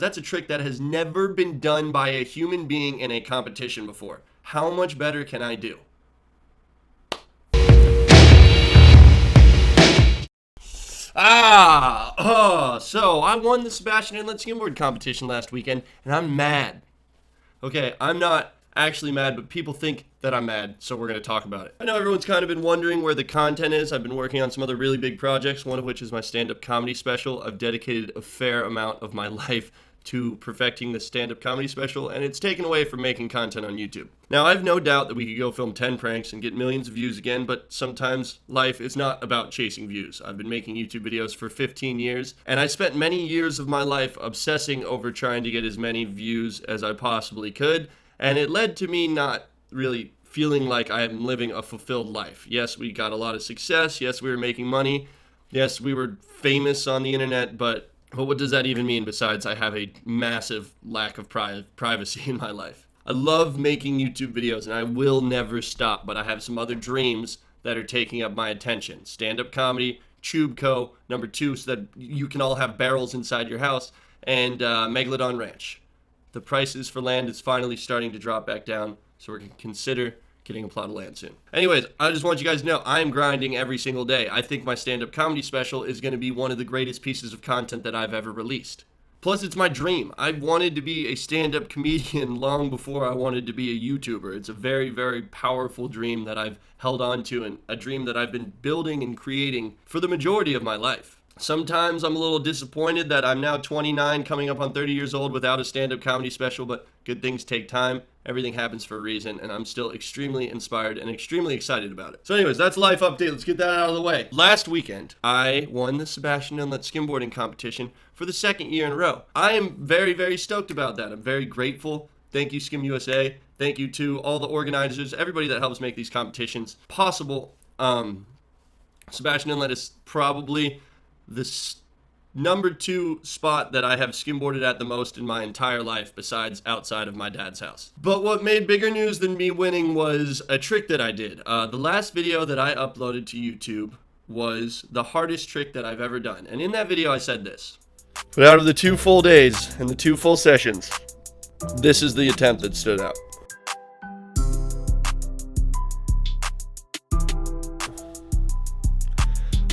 That's a trick that has never been done by a human being in a competition before. How much better can I do? So I won the Sebastian inlet skimboard competition last weekend, and I'm mad. Okay, I'm not actually mad, but people think that I'm mad, so we're going to talk about it. I know everyone's kind of been wondering where the content is. I've been working on some other really big projects, one of which is my stand-up comedy special. I've dedicated a fair amount of my life to perfecting the stand-up comedy special, and it's taken away from making content on YouTube. Now, I have no doubt that we could go film 10 pranks and get millions of views again, but sometimes life is not about chasing views. I've been making YouTube videos for 15 years, and I spent many years of my life obsessing over trying to get as many views as I possibly could, and it led to me not really feeling like I am living a fulfilled life. Yes, we got a lot of success. Yes, we were making money. Yes, we were famous on the internet, but what does that even mean besides I have a massive lack of privacy in my life? I love making YouTube videos and I will never stop, but I have some other dreams that are taking up my attention. Stand-up comedy, Tube Co. #2, so that you can all have barrels inside your house, and Megalodon Ranch. The prices for land is finally starting to drop back down, so we're going to consider getting a plot of land soon. Anyways, I just want you guys to know I am grinding every single day. I think my stand-up comedy special is going to be one of the greatest pieces of content that I've ever released. Plus, it's my dream. I wanted to be a stand-up comedian long before I wanted to be a YouTuber. It's a very, very powerful dream that I've held on to, and a dream that I've been building and creating for the majority of my life. Sometimes I'm a little disappointed that I'm now 29, coming up on 30 years old without a stand-up comedy special, but good things take time. Everything happens for a reason, and I'm still extremely inspired and extremely excited about it. So anyways, that's life update. Let's get that out of the way. Last weekend, I won the Sebastian inlet skimboarding competition for the second year in a row. I am very, very stoked about that. I'm very grateful. Thank you, Skim USA. Thank you to all the organizers, everybody that helps make these competitions possible. Sebastian inlet is probably the #2 spot that I have skimboarded at the most in my entire life, besides outside of my dad's house. But what made bigger news than me winning was a trick that I did. The last video that I uploaded to YouTube was the hardest trick that I've ever done. And in that video I said this: but out of the 2 full days and the 2 full sessions, this is the attempt that stood out.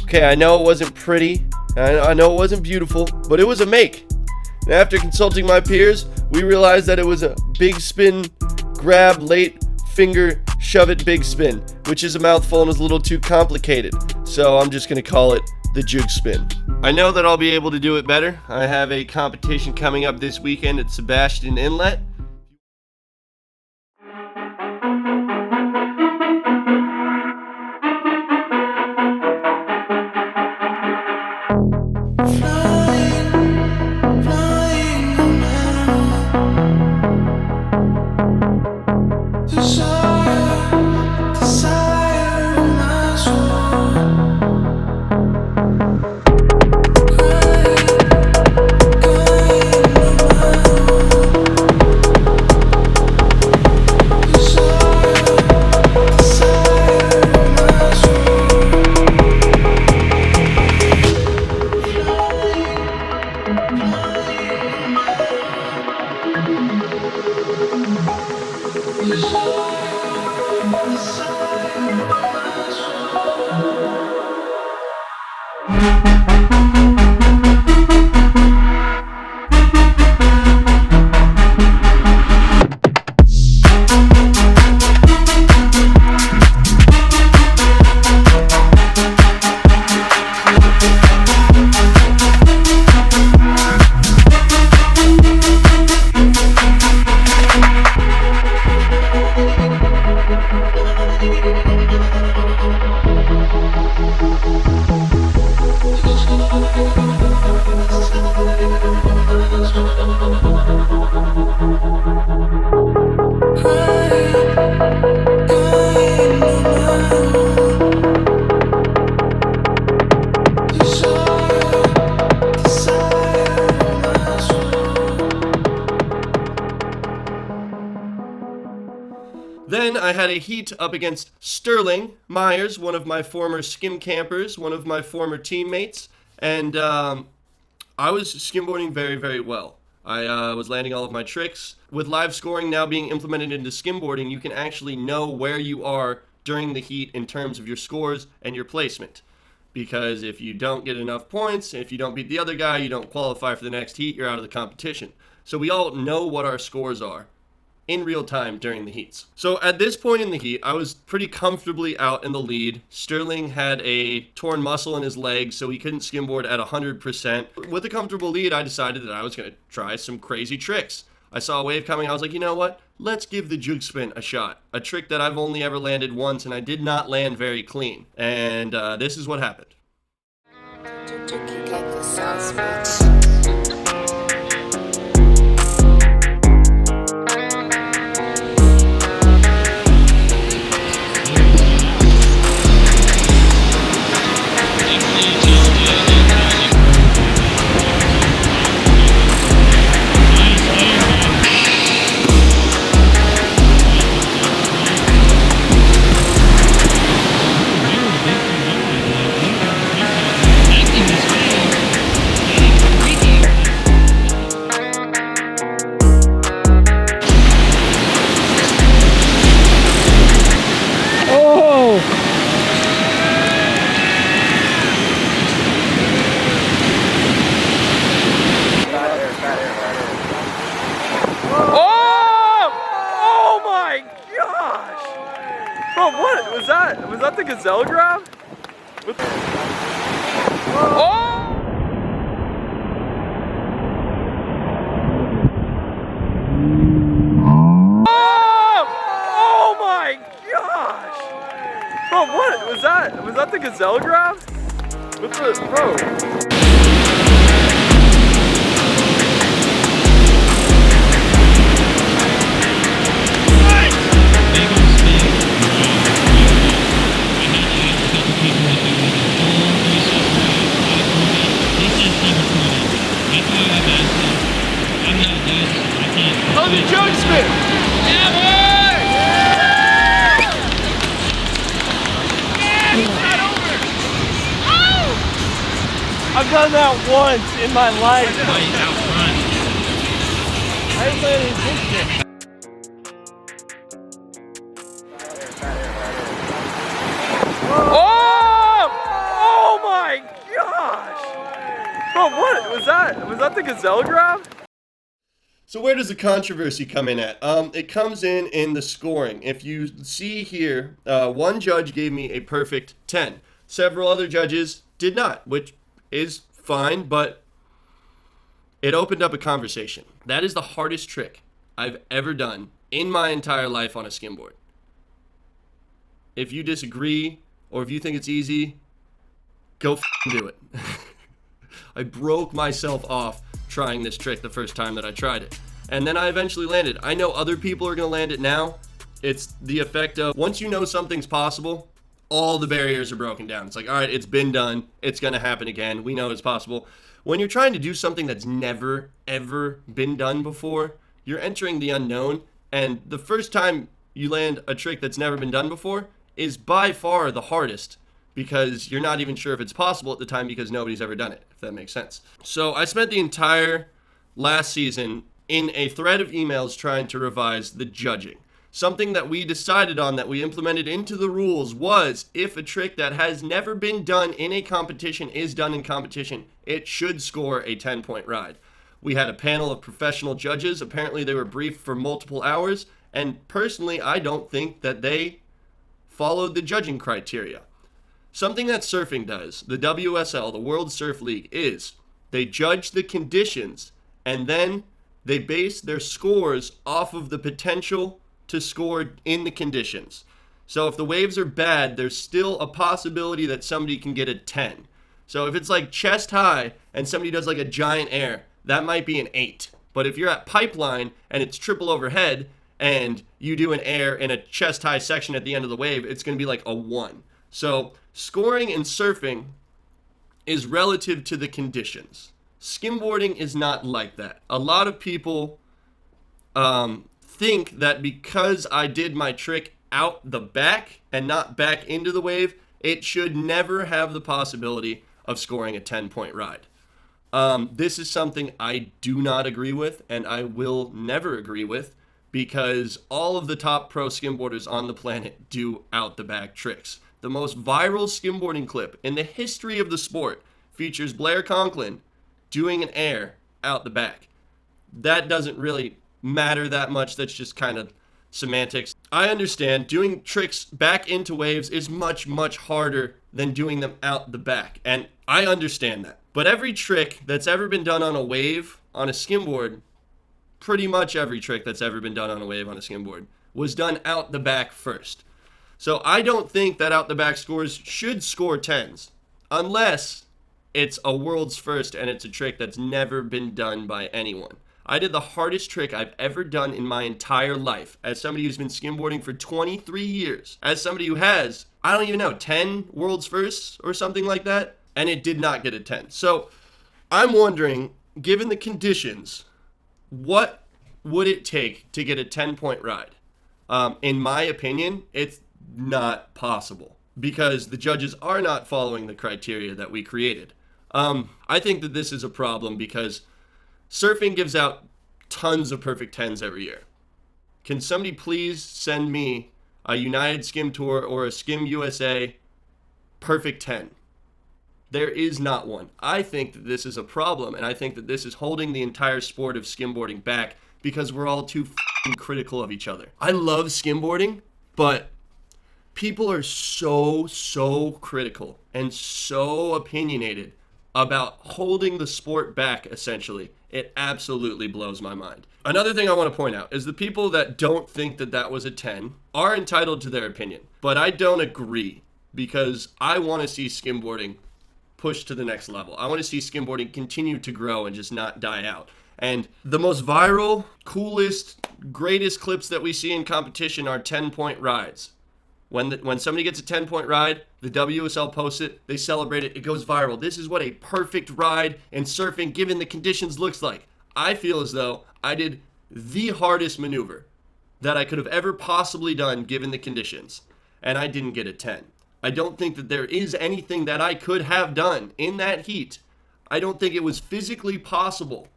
Okay, I know it wasn't pretty, I know it wasn't beautiful, but it was a make. And after consulting my peers, we realized that it was a big spin, grab, late finger, shove it, big spin, which is a mouthful and is a little too complicated. So I'm just going to call it the Joog spin. I know that I'll be able to do it better. I have a competition coming up this weekend at Sebastian Inlet. Then I had a heat up against Sterling Myers, one of my former skim campers, one of my former teammates, and I was skimboarding very, very well. I was landing all of my tricks. With live scoring now being implemented into skimboarding, you can actually know where you are during the heat in terms of your scores and your placement. Because if you don't get enough points, if you don't beat the other guy, you don't qualify for the next heat, you're out of the competition. So we all know what our scores are in real time during the heats. So at this point in the heat, I was pretty comfortably out in the lead. Sterling had a torn muscle in his leg, so he couldn't skimboard at 100%. With a comfortable lead, I decided that I was going to try some crazy tricks. I saw a wave coming, I was like, you know what? Let's give the juke spin a shot. A trick that I've only ever landed once, and I did not land very clean. And this is what happened. Was that the gazelle grab? Oh! Oh my gosh! Bro, what was that? Was that the gazelle grab? What the bro? Oh, the joke spin! Yeah, boy! Yeah! Yeah, he's not over! Oh! I've done that once in my life. He's out front. I landed this. Oh! Oh my gosh! Bro, what was that? Was that the gazelle grab? So where does the controversy come in at? It comes in the scoring. If you see here, one judge gave me a perfect 10. Several other judges did not, which is fine, but it opened up a conversation. That is the hardest trick I've ever done in my entire life on a skimboard. If you disagree, or if you think it's easy, go do it. I broke myself off trying this trick the first time that I tried it. And then I eventually landed. I know other people are gonna land it now. It's the effect of, once you know something's possible, all the barriers are broken down. It's like, all right, it's been done. It's gonna happen again. We know it's possible. When you're trying to do something that's never, ever been done before, you're entering the unknown. And the first time you land a trick that's never been done before is by far the hardest, because you're not even sure if it's possible at the time because nobody's ever done it, if that makes sense. So I spent the entire last season in a thread of emails trying to revise the judging. Something that we decided on, that we implemented into the rules, was if a trick that has never been done in a competition is done in competition, it should score a 10-point ride. We had a panel of professional judges. Apparently they were briefed for multiple hours, and personally I don't think that they followed the judging criteria. Something that surfing does, the WSL, the World Surf League, is they judge the conditions and then they base their scores off of the potential to score in the conditions. So if the waves are bad, there's still a possibility that somebody can get a 10. So if it's like chest high and somebody does like a giant air, that might be an 8. But if you're at pipeline and it's triple overhead and you do an air in a chest high section at the end of the wave, it's going to be like a 1. So scoring in surfing is relative to the conditions. Skimboarding is not like that. A lot of people think that because I did my trick out the back and not back into the wave, it should never have the possibility of scoring a 10-point ride. This is something I do not agree with, and I will never agree with, because all of the top pro skimboarders on the planet do out-the-back tricks. The most viral skimboarding clip in the history of the sport features Blair Conklin doing an air out the back. That doesn't really matter that much. That's just kind of semantics. I understand doing tricks back into waves is much, much harder than doing them out the back, and I understand that. But every trick that's ever been done on a wave on a skimboard, pretty much every trick that's ever been done on a wave on a skimboard, was done out the back first. So I don't think that out the back scores should score 10s, unless it's a world's first and it's a trick that's never been done by anyone. I did the hardest trick I've ever done in my entire life, as somebody who's been skimboarding for 23 years, as somebody who has, I don't even know, 10 world's firsts or something like that, and it did not get a 10. So I'm wondering, given the conditions, what would it take to get a 10-point ride? In my opinion, it's not possible, because the judges are not following the criteria that we created. I think that this is a problem because surfing gives out tons of perfect 10s every year. Can somebody please send me a United Skim Tour or a Skim USA perfect 10? There is not one. I think that this is a problem, and I think that this is holding the entire sport of skimboarding back because we're all too critical of each other. I love skimboarding, but people are so critical and so opinionated about holding the sport back, essentially. It absolutely blows my mind. Another thing I want to point out is the people that don't think that that was a 10 are entitled to their opinion, but I don't agree, because I want to see skimboarding push to the next level. I want to see skimboarding continue to grow and just not die out. And the most viral, coolest, greatest clips that we see in competition are 10-point rides. When somebody gets a 10-point ride, the WSL posts it, they celebrate it, it goes viral. This is what a perfect ride in surfing, given the conditions, looks like. I feel as though I did the hardest maneuver that I could have ever possibly done given the conditions, and I didn't get a 10. I don't think that there is anything that I could have done in that heat. I don't think it was physically possible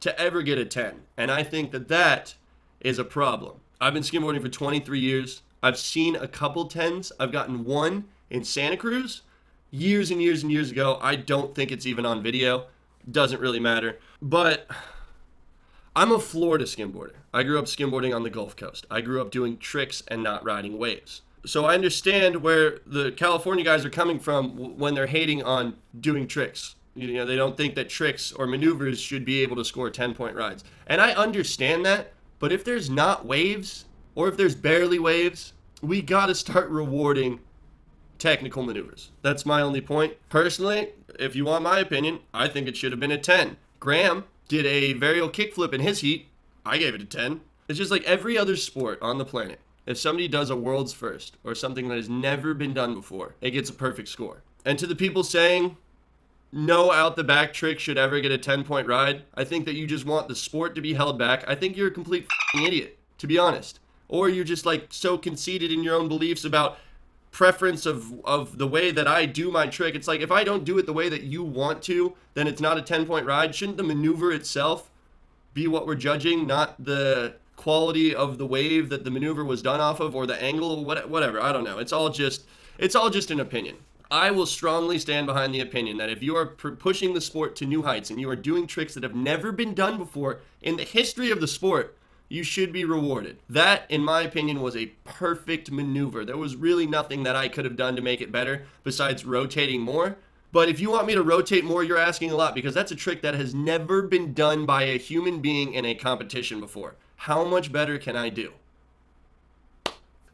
to ever get a 10, and I think that that is a problem. I've been skimboarding for 23 years. I've seen a couple 10s. I've gotten one in Santa Cruz years and years and years ago. I don't think it's even on video. Doesn't really matter. But I'm a Florida skimboarder. I grew up skimboarding on the Gulf Coast. I grew up doing tricks and not riding waves. So I understand where the California guys are coming from when they're hating on doing tricks. You know, they don't think that tricks or maneuvers should be able to score 10-point rides. And I understand that, but if there's not waves, or if there's barely waves, we gotta start rewarding technical maneuvers. That's my only point. Personally, if you want my opinion, I think it should have been a 10. Grham did a varial kickflip in his heat. I gave it a 10. It's just like every other sport on the planet. If somebody does a world's first, or something that has never been done before, it gets a perfect score. And to the people saying no out-the-back trick should ever get a 10-point ride, I think that you just want the sport to be held back. I think you're a complete idiot, to be honest. Or you're just like so conceited in your own beliefs about preference of the way that I do my trick. It's like, if I don't do it the way that you want to, then it's not a 10-point ride. Shouldn't the maneuver itself be what we're judging, not the quality of the wave that the maneuver was done off of, or the angle, whatever? I don't know. It's all just an opinion. I will strongly stand behind the opinion that if you are pushing the sport to new heights and you are doing tricks that have never been done before in the history of the sport, you should be rewarded. That, in my opinion, was a perfect maneuver. There was really nothing that I could have done to make it better besides rotating more. But if you want me to rotate more, you're asking a lot, because that's a trick that has never been done by a human being in a competition before. How much better can I do?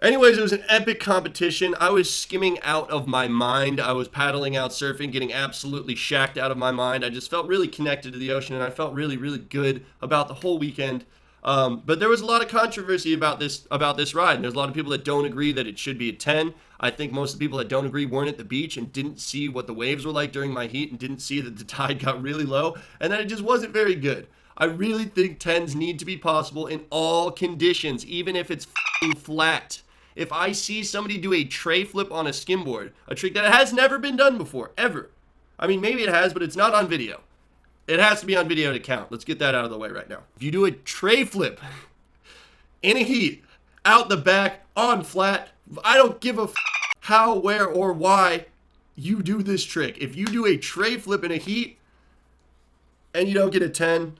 Anyways, it was an epic competition. I was skimming out of my mind. I was paddling out surfing, getting absolutely shacked out of my mind. I just felt really connected to the ocean, and I felt really, really good about the whole weekend. But there was a lot of controversy about this ride, and there's a lot of people that don't agree that it should be a 10. I think most of the people that don't agree weren't at the beach and didn't see what the waves were like during my heat, and didn't see that the tide got really low, and that it just wasn't very good. I really think 10s need to be possible in all conditions, even if it's flat. If I see somebody do a tray flip on a skimboard, a trick that has never been done before, ever. I mean, maybe it has, but it's not on video. It has to be on video to count. Let's get that out of the way right now. If you do a tray flip in a heat, out the back, on flat, I don't give a how, where, or why you do this trick. If you do a tray flip in a heat and you don't get a 10,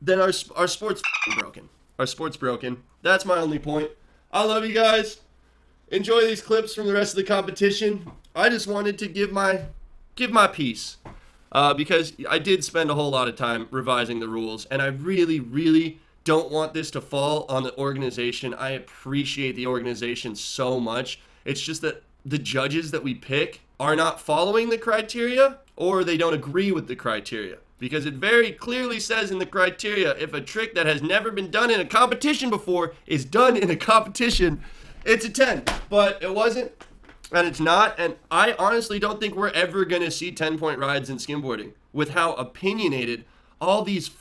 then our sport's broken. Our sport's broken. That's my only point. I love you guys. Enjoy these clips from the rest of the competition. I just wanted to give my piece because I did spend a whole lot of time revising the rules, and I really, really don't want this to fall on the organization. I appreciate the organization so much. It's just that the judges that we pick are not following the criteria, or they don't agree with the criteria. Because it very clearly says in the criteria, if a trick that has never been done in a competition before is done in a competition, it's a 10. But it wasn't, and it's not, and I honestly don't think we're ever going to see 10-point rides in skimboarding. With how opinionated all these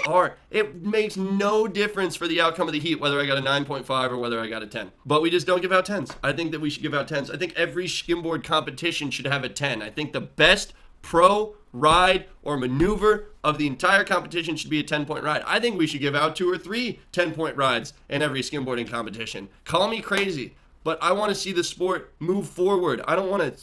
are, it makes no difference for the outcome of the heat whether I got a 9.5 or whether I got a 10. But we just don't give out 10s. I think that we should give out 10s. I think every skimboard competition should have a 10. I think the best pro ride or maneuver of the entire competition should be a 10-point ride. I think we should give out 2 or 3 10-point rides in every skimboarding competition. Call me crazy, but I want to see the sport move forward. I don't want to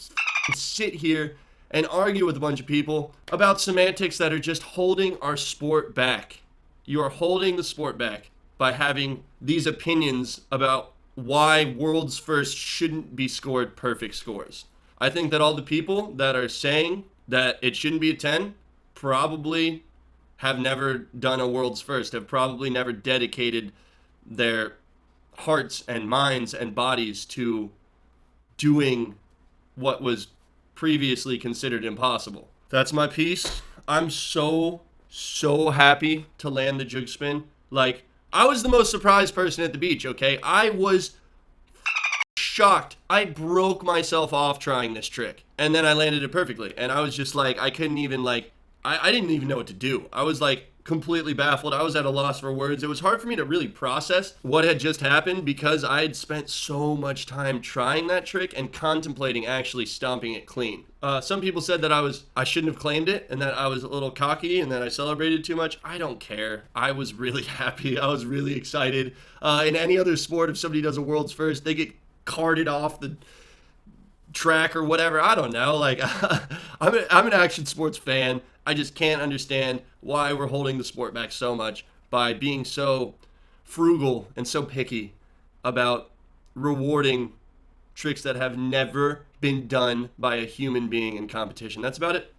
sit here and argue with a bunch of people about semantics that are just holding our sport back. You are holding the sport back by having these opinions about why world's first shouldn't be scored perfect scores. I think that all the people that are saying that it shouldn't be a 10 probably have never done a world's first, have probably never dedicated their hearts and minds and bodies to doing what was previously considered impossible. That's my piece. I'm so happy to land the jug spin. Like, I was the most surprised person at the beach, okay? I was shocked. I broke myself off trying this trick, and then I landed it perfectly, and I was just like, I couldn't even, like, I didn't even know what to do. I was like completely baffled. I was at a loss for words. It was hard for me to really process what had just happened because I had spent so much time trying that trick and contemplating actually stomping it clean. Some people said that I shouldn't have claimed it and that I was a little cocky and that I celebrated too much. I don't care. I was really happy. I was really excited. In any other sport, if somebody does a world's first, they get carted off the track or whatever. I don't know. Like, I'm an action sports fan. I just can't understand why we're holding the sport back so much by being so frugal and so picky about rewarding tricks that have never been done by a human being in competition. That's about it.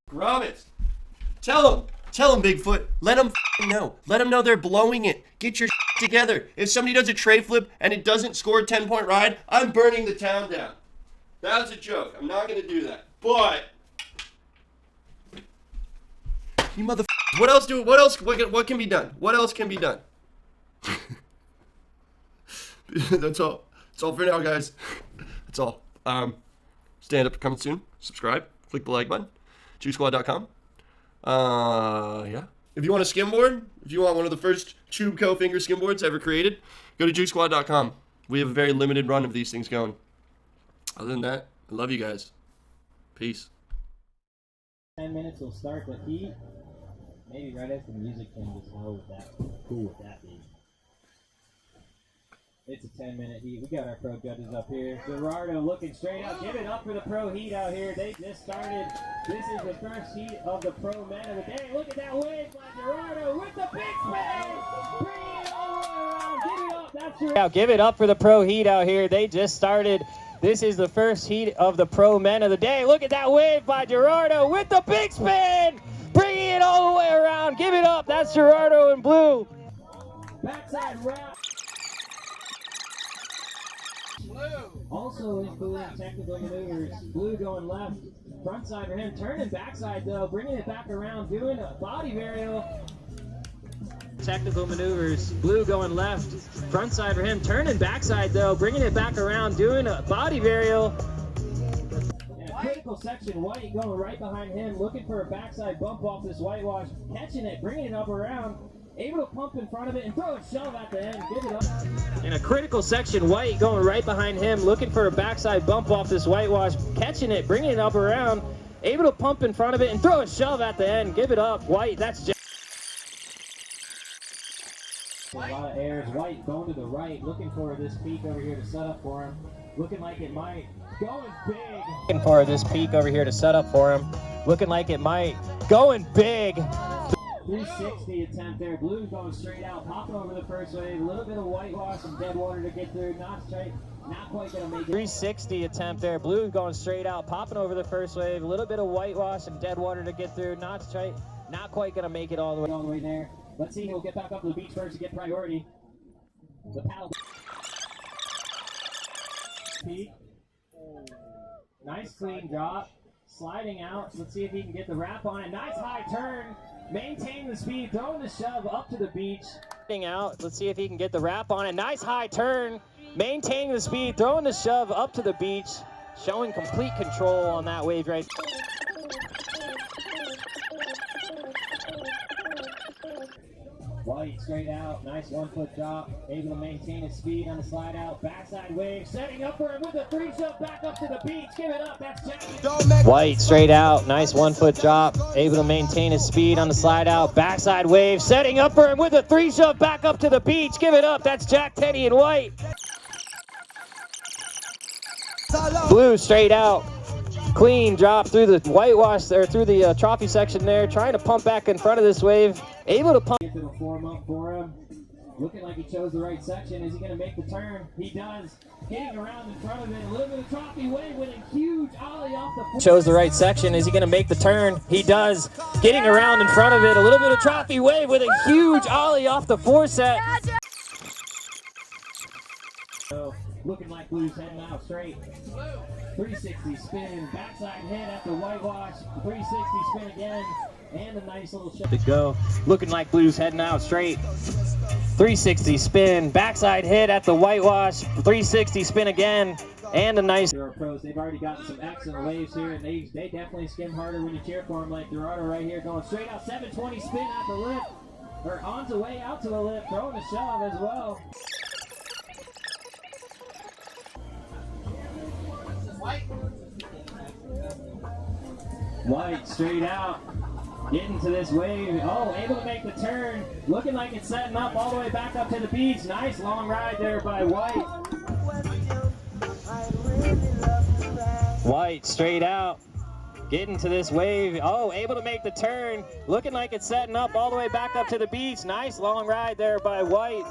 Grham, tell them, Bigfoot. Let them know. Let them know they're blowing it. Get your together. If somebody does a tray flip and it doesn't score a 10-point ride, I'm burning the town down. That was a joke. I'm not going to do that. But you what else what can be done? What else can be done? That's all. That's all for now, guys. That's all. Stand up coming soon. Subscribe. Click the like button. JoogSquad.com. Yeah. If you want a skimboard, if you want one of the first tube co-finger skimboards ever created, go to JoogSquad.com. We have a very limited run of these things going. Other than that, I love you guys. Peace. 10 minutes will start the heat. Maybe right after the music changes. How would that, cool would that be? It's a 10-minute heat. We got our pro judges up here. Gerardo looking straight out. Give it up for the pro heat out here. They just started. This is the first heat of the pro man of the day. Look at that wave by Gerardo with the big spin. Bring it all the way around. Give it up. That's your. Give it up for the pro heat out here. They just started. This is the first heat of the pro men of the day. Look at that wave by Gerardo with the big spin. Bringing it all the way around. Give it up. That's Gerardo in blue. Backside wrap. Also in blue, technical maneuvers. Blue going left. Front side for him. Turning backside though. Bringing it back around. Doing a body varial. Technical maneuvers. Blue going left. Front side for him. Turning backside though. Bringing it back around. Doing a body varial. Critical section, White going right behind him, looking for a backside bump off this whitewash, catching it, bringing it up around, able to pump in front of it and throw a shove at the end, give it up. In a critical section, White going right behind him, looking for a backside bump off this whitewash, catching it, bringing it up around, able to pump in front of it and throw a shove at the end. Give it up, White. That's Jack. A lot of airs. White going to the right, looking for this peak over here to set up for him. Looking like it might. Going big. Looking for this peak over here to set up for him. Looking like it might. Going big. 360 attempt there. Blue going straight out, popping over the first wave. A little bit of whitewash and dead water to get through. Not straight. Not quite going to make it. 360 attempt there. Blue going straight out, popping over the first wave. A little bit of whitewash and dead water to get through. Not straight. Not quite going to make it all the way there. Let's see who'll get back up to the beach first to get priority. The paddle. Peak. Nice clean drop. Sliding out. Let's see if he can get the wrap on it. Nice high turn. Maintain the speed. Throwing the shove up to the beach. Sliding out. Let's see if he can get the wrap on it. Nice high turn. Maintaining the speed. Throwing the shove up to the beach. Showing complete control on that wave right there. White straight out, nice 1 foot drop, able to maintain his speed on the slide out, backside wave, setting up for him with a 3 shove back up to the beach. Give it up, that's Jack. White straight out, nice 1 foot drop, able to maintain his speed on the slide out, backside wave, setting up for him with a 3 shove back up to the beach. Give it up, that's Jack Tenney and White. Blue straight out. Clean drop through the whitewash there, through the trophy section there, trying to pump back in front of this wave. Able to pump. Into the form up for him. Looking like he chose the right section. Is he going to make the turn? He does. Getting around in front of it. A little bit of trophy wave with a huge ollie off the. Chose the right section. Is he going to make the turn? He does. Getting around in front of it. A little bit of trophy wave with a huge ollie off the 4-set. So, looking like Blue's heading out straight. 360 spin, backside hit at the whitewash, 360 spin again, and a nice little shot to go. Looking like Blue's heading out straight. 360 spin, backside hit at the whitewash, 360 spin again, and a nice. Pros, they've already gotten some excellent waves here, and they definitely skim harder when you cheer for them, like Dorado right here, going straight out, 720 spin at the lip, or on the way out to the lip, throwing a shove as well. White straight out, getting to this wave. Oh, able to make the turn. Looking like it's setting up all the way back up to the beach. Nice long ride there by White. White straight out, getting to this wave. Oh, able to make the turn. Looking like it's setting up all the way back up to the beach. Nice long ride there by White.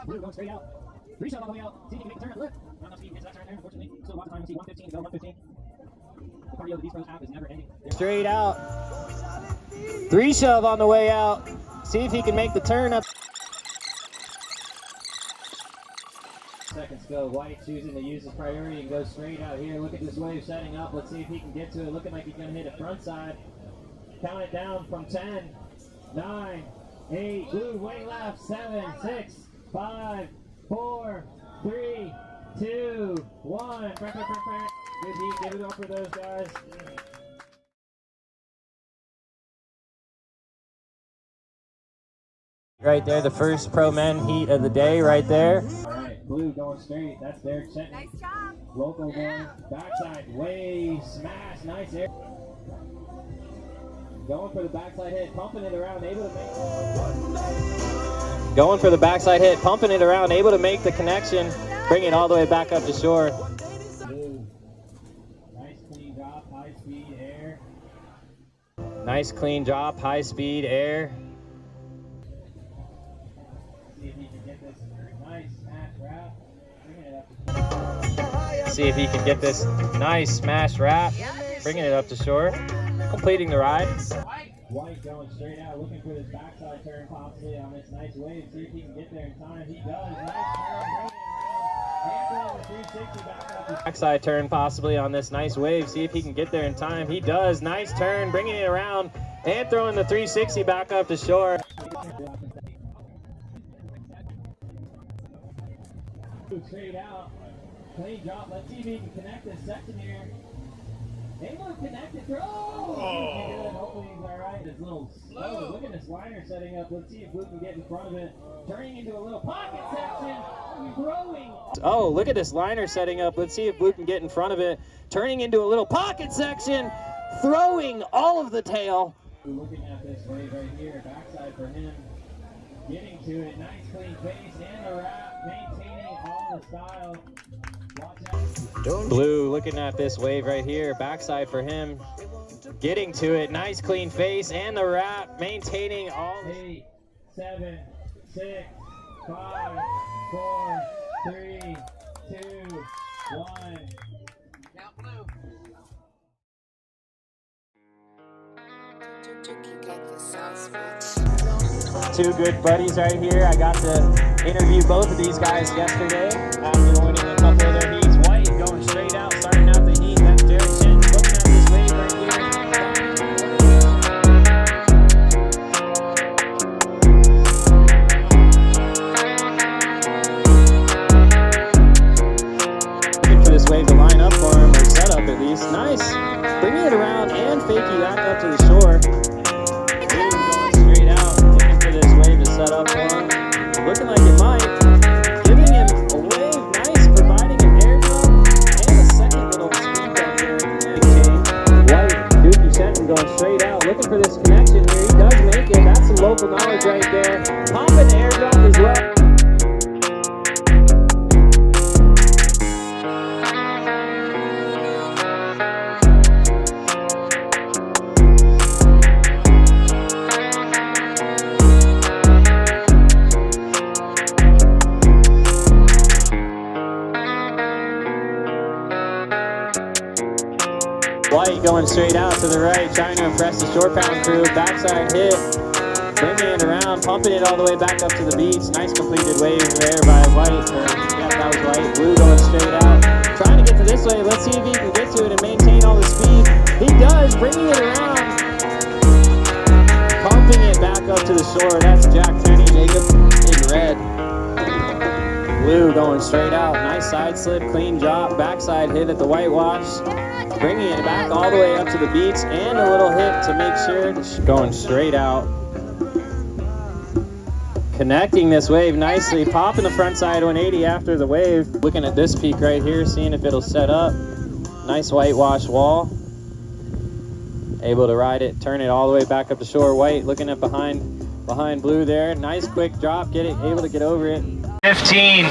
Blue going straight out. 3 shove all the way out. See if you can make the turn at the lift. Not enough speed to get to that turn there, unfortunately. Still lots of time. See 115 to go, 115. The cardio that these pros have is never ending. Straight out. 3 shove on the way out. See if he can make the turn up. Seconds go. White choosing to use his priority and go straight out here. Look at this wave setting up. Let's see if he can get to it. Looking like he's going to hit it front side. Count it down from 10, 9, 8. Blue way left. 7, 6, 5, 4, 3, 2, 1. Good heat. Give it up for those guys. Right there, the first pro men heat of the day right there. All right, Blue going straight. That's their check. Nice job. Local going backside wave smash. Nice air. Going for the backside hit, pumping it around, able to make. Going for the backside hit, pumping it around, able to make the connection, bring it all the way back up to shore. Nice clean drop, high speed air. Nice clean drop, high speed air. See if he can get this nice smash wrap. Bringing it up. See if he can get this nice smash wrap, bringing it up to shore, completing the ride. White going straight out, looking for this backside turn possibly on this nice wave. See if he can get there in time. He does. Nice turn, and 360 back up. Backside turn possibly on this nice wave. See if he can get there in time. He does. Nice turn, bringing it around and throwing the 360 back up to shore. Straight out, clean drop. Let's see if he can connect this section here. Able to connect it through. Oh! Hopefully he's all right. This little slow. Look at this liner setting up. Let's see if Blue can get in front of it. Turning into a little pocket section. Throwing. Oh, look at this liner setting up. Let's see if Blue can get in front of it. Turning into a little pocket section. Throwing all of the tail. Looking at this wave right here. Backside for him. Getting to it. Nice clean face and the wrap. Maintaining all the style. Blue looking at this wave right here, backside for him, getting to it, nice clean face and the wrap, maintaining all. 8, 7, 6, 5, 4, 3, 2, 1. Count Blue. Two good buddies right here. I got to interview both of these guys yesterday after winning a couple of their heats. White going straight out, starting out the heat. That's Derek Trin looking at this wave right here. Looking for this wave to line up for him, or set up at least. Nice. Bringing it around and faking back up to the shore. Set up for him. Looking like it might. Giving him a wave. Nice. Providing an air drop and a second little speed bump there. White, Dookie Shenton going straight out. Looking for this connection here. He does make it. That's some local knowledge right there. Popping the air drop as well. White going straight out to the right, trying to impress the short pound crew. Backside hit, bringing it around, pumping it all the way back up to the beach. Nice completed wave there by White. Yeah, that was White. Blue going straight out, trying to get to this wave. Let's see if he can get to it and maintain all the speed. He does, bringing it around, pumping it back up to the shore. That's Jack Tenney, Jacob in red. Blue going straight out, nice side slip, clean drop, backside hit at the whitewash. Bringing it back all the way up to the beach and a little hit to make sure. Going straight out. Connecting this wave nicely. Popping the front side 180 after the wave. Looking at this peak right here, seeing if it'll set up. Nice whitewash wall. Able to ride it, turn it all the way back up to shore. White looking at behind Blue there. Nice quick drop, able to get over it. 15.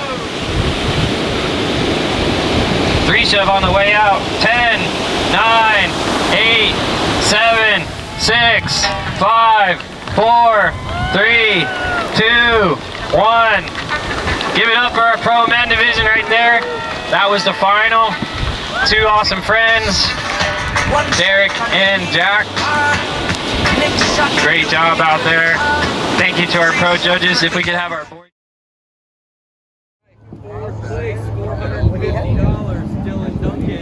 3 shove on the way out. 10, 9, 8, 7, 6, 5, 4, 3, 2, 1. Give it up for our pro men division right there. That was the final. 2 awesome friends, Derek and Jack. Great job out there. Thank you to our pro judges. If we could have our board. Fourth place, $450. Dylan Duncan.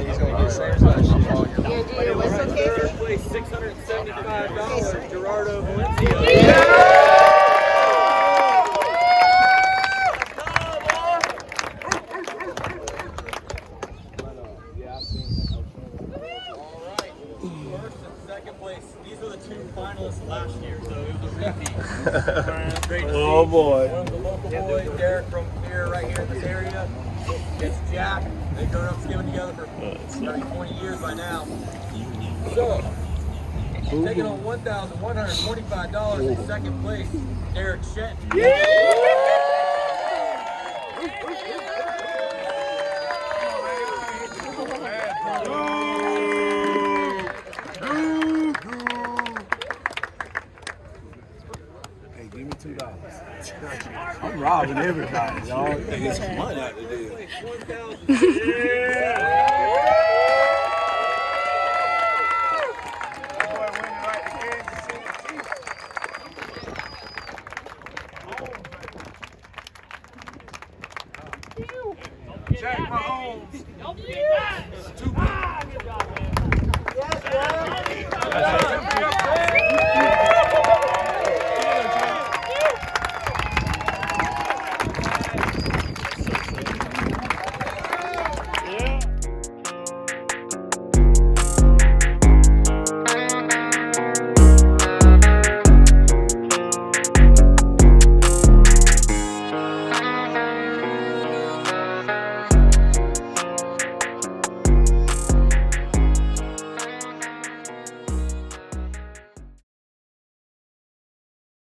He's gonna get same as last year. Third place, $675. Gerardo Valencia. These were the 2 finalists last year, so it was a repeat. Great to see. Oh boy. One of the local boys, Derek from here, right here in this area, gets Jack. They've grown up skimming together for probably 20 years by now. So, taking on $1,145 in second place, Derek Shenton. Give me $2. I'm robbing everybody, y'all. Get some money out the deal. Jack Mahomes. Don't forget that. Good job, man. Yes, That's it.